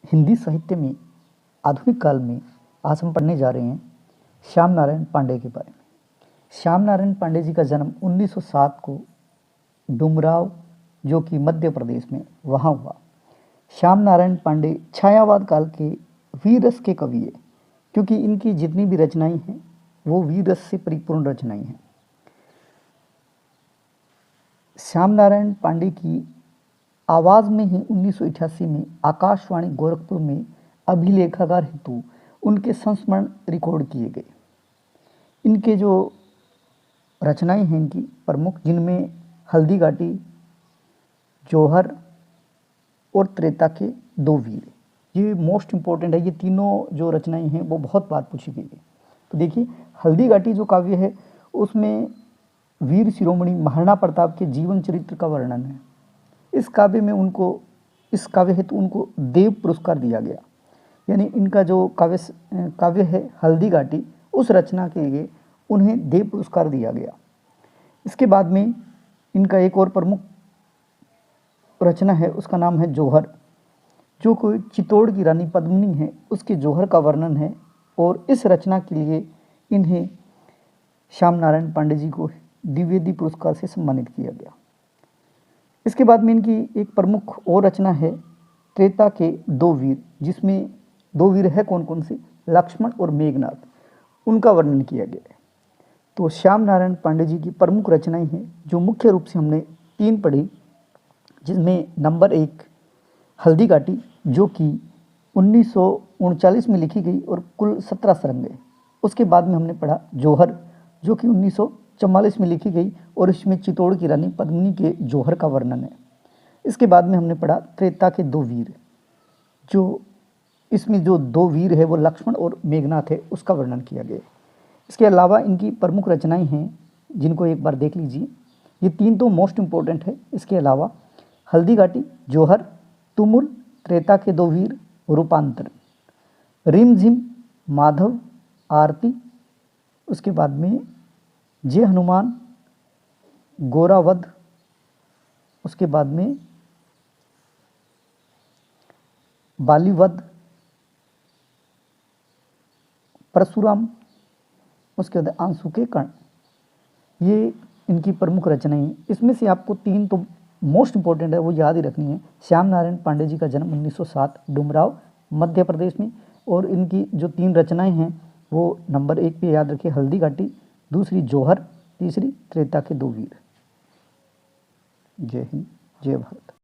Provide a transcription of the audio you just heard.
हिंदी साहित्य में आधुनिक काल में आज हम पढ़ने जा रहे हैं श्याम नारायण पांडे के बारे में। श्याम नारायण पांडे जी का जन्म 1907 को डुमराव, जो कि मध्य प्रदेश में, वहाँ हुआ। श्याम नारायण पांडे छायावाद काल के वीर रस के कवि है, क्योंकि इनकी जितनी भी रचनाएं हैं वो वीर रस से परिपूर्ण रचनाएं हैं। श्याम नारायण पांडे की आवाज़ में ही 1988 में आकाशवाणी गोरखपुर में अभिलेखागार हेतु उनके संस्मरण रिकॉर्ड किए गए। इनके जो रचनाएं हैं इनकी प्रमुख, जिनमें हल्दी घाटी, जौहर और त्रेता के दो वीर, ये मोस्ट इम्पोर्टेंट है। ये तीनों जो रचनाएं हैं वो बहुत बार पूछी गई है। तो देखिए, हल्दी घाटी जो काव्य है उसमें वीर शिरोमणि महाराणा प्रताप के जीवन चरित्र का वर्णन है। इस काव्य हेतु उनको देव पुरस्कार दिया गया। यानी इनका जो काव्य है हल्दी घाटी, उस रचना के लिए उन्हें देव पुरस्कार दिया गया। इसके बाद में इनका एक और प्रमुख रचना है, उसका नाम है जौहर, जो कोई चित्तौड़ की रानी पद्मिनी है उसके जौहर का वर्णन है, और इस रचना के लिए इन्हें श्याम नारायण पांडे जी को द्विवेदी पुरस्कार से सम्मानित किया गया। इसके बाद में इनकी एक प्रमुख और रचना है त्रेता के दो वीर, जिसमें दो वीर है कौन कौन से, लक्ष्मण और मेघनाथ, उनका वर्णन किया गया है। तो श्याम नारायण पांडे जी की प्रमुख रचनाएं हैं, जो मुख्य रूप से हमने तीन पढ़ी, जिसमें नंबर 1 हल्दी घाटी, जो कि 1939 में लिखी गई और कुल 17 सरंग है। उसके बाद में हमने पढ़ा जौहर, जो कि 1944 में लिखी गई और इसमें चित्तौड़ की रानी पद्मिनी के जौहर का वर्णन है। इसके बाद में हमने पढ़ा त्रेता के दो वीर, जो इसमें जो दो वीर है वो लक्ष्मण और मेघनाथ है, उसका वर्णन किया गया। इसके अलावा इनकी प्रमुख रचनाएं हैं, जिनको एक बार देख लीजिए। ये तीन तो मोस्ट इम्पोर्टेंट है। इसके अलावा हल्दी घाटी, जौहर, तुमुल, त्रेता के दो वीर, रूपांतर, रिमझिम, माधव, आरती, उसके बाद में जय हनुमान, गोरावध, उसके बाद में बालीवध, परशुराम, उसके बाद आंसू के कण, ये इनकी प्रमुख रचनाएं हैं। इसमें से आपको तीन तो मोस्ट इंपॉर्टेंट है, वो याद ही रखनी है। श्याम नारायण पांडे जी का जन्म 1907 डुमराव, मध्य प्रदेश में, और इनकी जो तीन रचनाएं हैं वो नंबर 1 पे याद रखिए हल्दी घाटी, दूसरी जौहर, तीसरी त्रेता के दो वीर। जय हिंद, जय भारत।